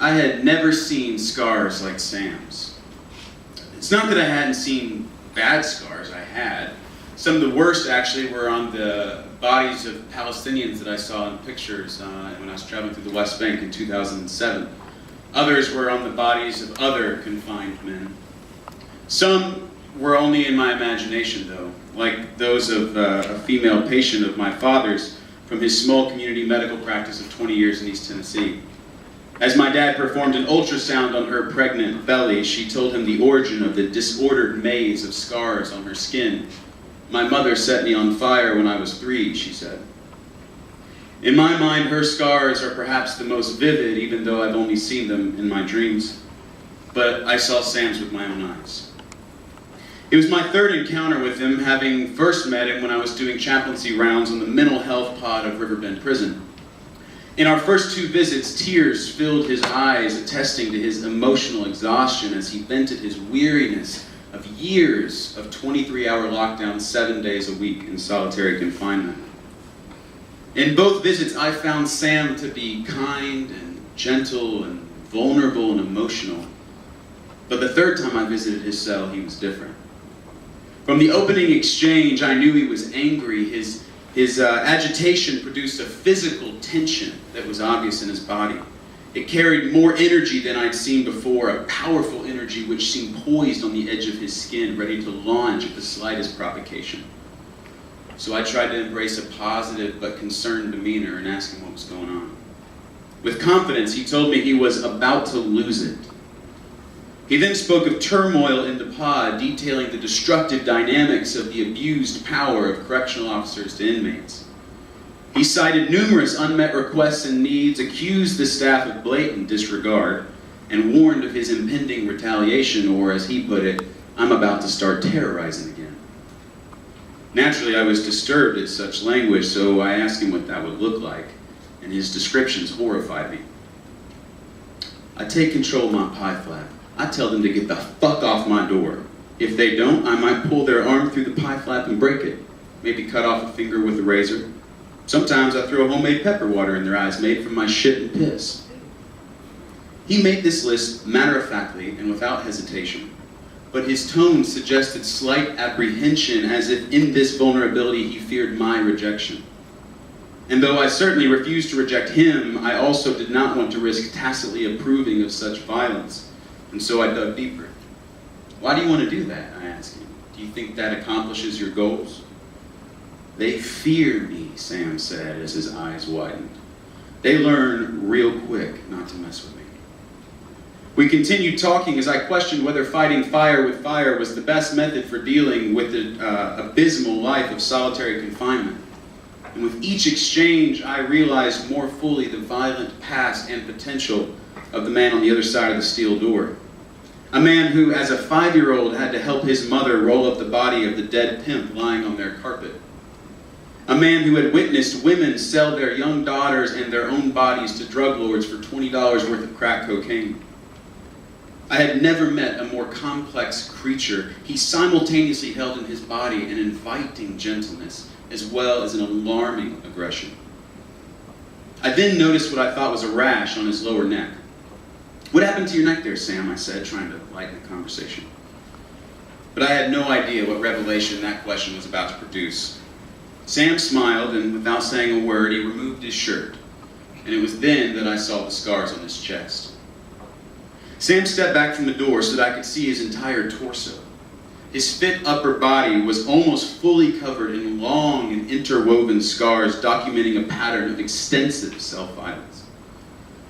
I had never seen scars like Sam's. It's not that I hadn't seen bad scars, I had. Some of the worst actually were on the bodies of Palestinians that I saw in pictures when I was traveling through the West Bank in 2007. Others were on the bodies of other confined men. Some were only in my imagination though, like those of a female patient of my father's from his small community medical practice of 20 years in East Tennessee. As my dad performed an ultrasound on her pregnant belly, she told him the origin of the disordered maze of scars on her skin. My mother set me on fire when I was 3, she said. In my mind, her scars are perhaps the most vivid, even though I've only seen them in my dreams. But I saw Sam's with my own eyes. It was my third encounter with him, having first met him when I was doing chaplaincy rounds on the mental health pod of Riverbend Prison. In our first 2 visits, tears filled his eyes, attesting to his emotional exhaustion as he vented his weariness of years of 23-hour lockdown 7 days a week in solitary confinement. In both visits, I found Sam to be kind and gentle and vulnerable and emotional. But the third time I visited his cell, he was different. From the opening exchange, I knew he was angry. His agitation produced a physical tension that was obvious in his body. It carried more energy than I'd seen before, a powerful energy which seemed poised on the edge of his skin, ready to launch at the slightest provocation. So I tried to embrace a positive but concerned demeanor and ask him what was going on. With confidence, he told me he was about to lose it. He then spoke of turmoil in the pod, detailing the destructive dynamics of the abused power of correctional officers to inmates. He cited numerous unmet requests and needs, accused the staff of blatant disregard, and warned of his impending retaliation, or as he put it, I'm about to start terrorizing again. Naturally, I was disturbed at such language, so I asked him what that would look like, and his descriptions horrified me. I take control of my pie flap. I tell them to get the fuck off my door. If they don't, I might pull their arm through the pie flap and break it. Maybe cut off a finger with a razor. Sometimes I throw homemade pepper water in their eyes made from my shit and piss. He made this list matter-of-factly and without hesitation, but his tone suggested slight apprehension, as if in this vulnerability he feared my rejection. And though I certainly refused to reject him, I also did not want to risk tacitly approving of such violence. And so I dug deeper. Why do you want to do that? I asked him. Do you think that accomplishes your goals? They fear me, Sam said as his eyes widened. They learn real quick not to mess with me. We continued talking as I questioned whether fighting fire with fire was the best method for dealing with the abysmal life of solitary confinement. And with each exchange, I realized more fully the violent past and potential of the man on the other side of the steel door. A man who, as a 5-year-old, had to help his mother roll up the body of the dead pimp lying on their carpet. A man who had witnessed women sell their young daughters and their own bodies to drug lords for $20 worth of crack cocaine. I had never met a more complex creature. He simultaneously held in his body an inviting gentleness as well as an alarming aggression. I then noticed what I thought was a rash on his lower neck. What happened to your neck there, Sam? I said, trying to lighten the conversation. But I had no idea what revelation that question was about to produce. Sam smiled, and without saying a word, he removed his shirt. And it was then that I saw the scars on his chest. Sam stepped back from the door so that I could see his entire torso. His fit upper body was almost fully covered in long and interwoven scars, documenting a pattern of extensive self-violence.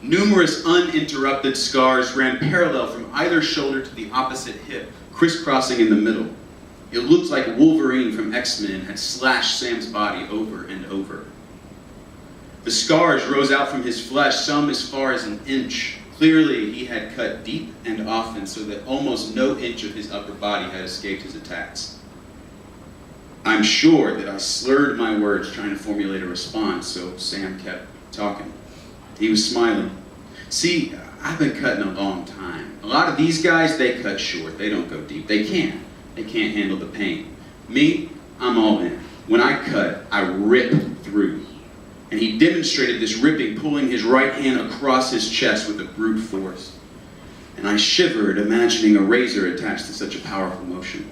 Numerous uninterrupted scars ran parallel from either shoulder to the opposite hip, crisscrossing in the middle. It looked like Wolverine from X-Men had slashed Sam's body over and over. The scars rose out from his flesh, some as far as an inch. Clearly, he had cut deep and often so that almost no inch of his upper body had escaped his attacks. I'm sure that I slurred my words trying to formulate a response, so Sam kept talking. He was smiling. See, I've been cutting a long time. A lot of these guys, they cut short. They don't go deep. They can't. They can't handle the pain. Me, I'm all in. When I cut, I rip through. And he demonstrated this ripping, pulling his right hand across his chest with a brute force. And I shivered, imagining a razor attached to such a powerful motion.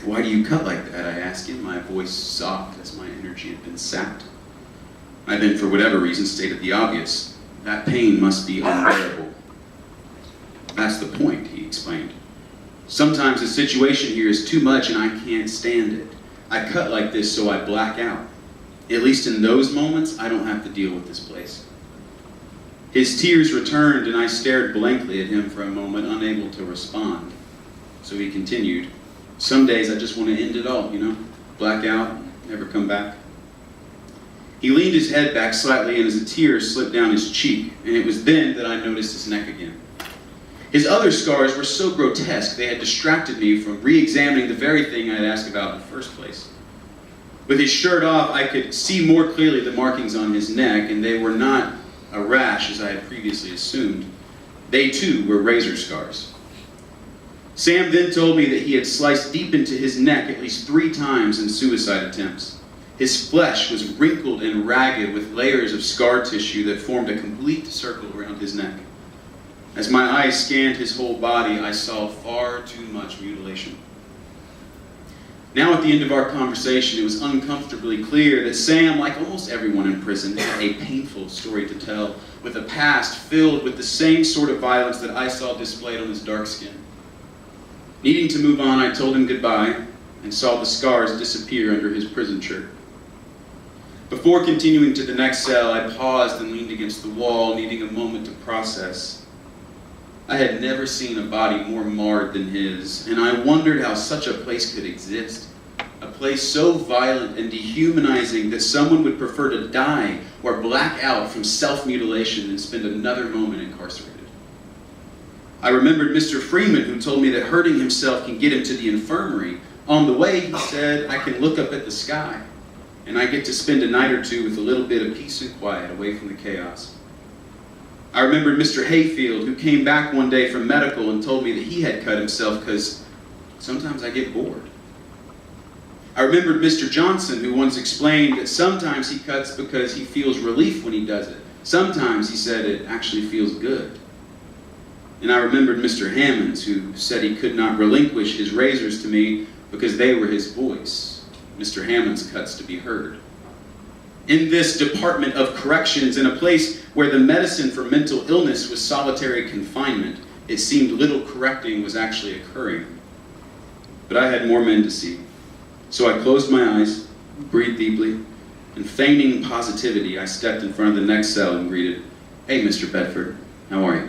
"Why do you cut like that?" I asked him, my voice soft as my energy had been sapped. I then, for whatever reason, stated the obvious. "That pain must be unbearable." "That's the point," he explained. "Sometimes the situation here is too much and I can't stand it. I cut like this so I black out. At least in those moments, I don't have to deal with this place." His tears returned and I stared blankly at him for a moment, unable to respond. So he continued, "Some days I just want to end it all, black out, never come back." He leaned his head back slightly and as a tear slipped down his cheek, and it was then that I noticed his neck again. His other scars were so grotesque they had distracted me from re-examining the very thing I had asked about in the first place. With his shirt off, I could see more clearly the markings on his neck, and they were not a rash as I had previously assumed. They too were razor scars. Sam then told me that he had sliced deep into his neck at least 3 times in suicide attempts. His flesh was wrinkled and ragged with layers of scar tissue that formed a complete circle around his neck. As my eyes scanned his whole body, I saw far too much mutilation. Now at the end of our conversation, it was uncomfortably clear that Sam, like almost everyone in prison, had a painful story to tell, with a past filled with the same sort of violence that I saw displayed on his dark skin. Needing to move on, I told him goodbye and saw the scars disappear under his prison shirt. Before continuing to the next cell, I paused and leaned against the wall, needing a moment to process. I had never seen a body more marred than his, and I wondered how such a place could exist. A place so violent and dehumanizing that someone would prefer to die or black out from self-mutilation than spend another moment incarcerated. I remembered Mr. Freeman, who told me that hurting himself can get him to the infirmary. On the way, he said, I can look up at the sky, and I get to spend a night or two with a little bit of peace and quiet away from the chaos. I remembered Mr. Hayfield, who came back one day from medical and told me that he had cut himself because sometimes I get bored. I remembered Mr. Johnson, who once explained that sometimes he cuts because he feels relief when he does it. Sometimes, he said, it actually feels good. And I remembered Mr. Hammonds, who said he could not relinquish his razors to me because they were his voice. Mr. Hammonds cuts to be heard. In this Department of Corrections, in a place where the medicine for mental illness was solitary confinement, it seemed little correcting was actually occurring. But I had more men to see. So I closed my eyes, breathed deeply, and feigning positivity, I stepped in front of the next cell and greeted, "Hey, Mr. Bedford, how are you?"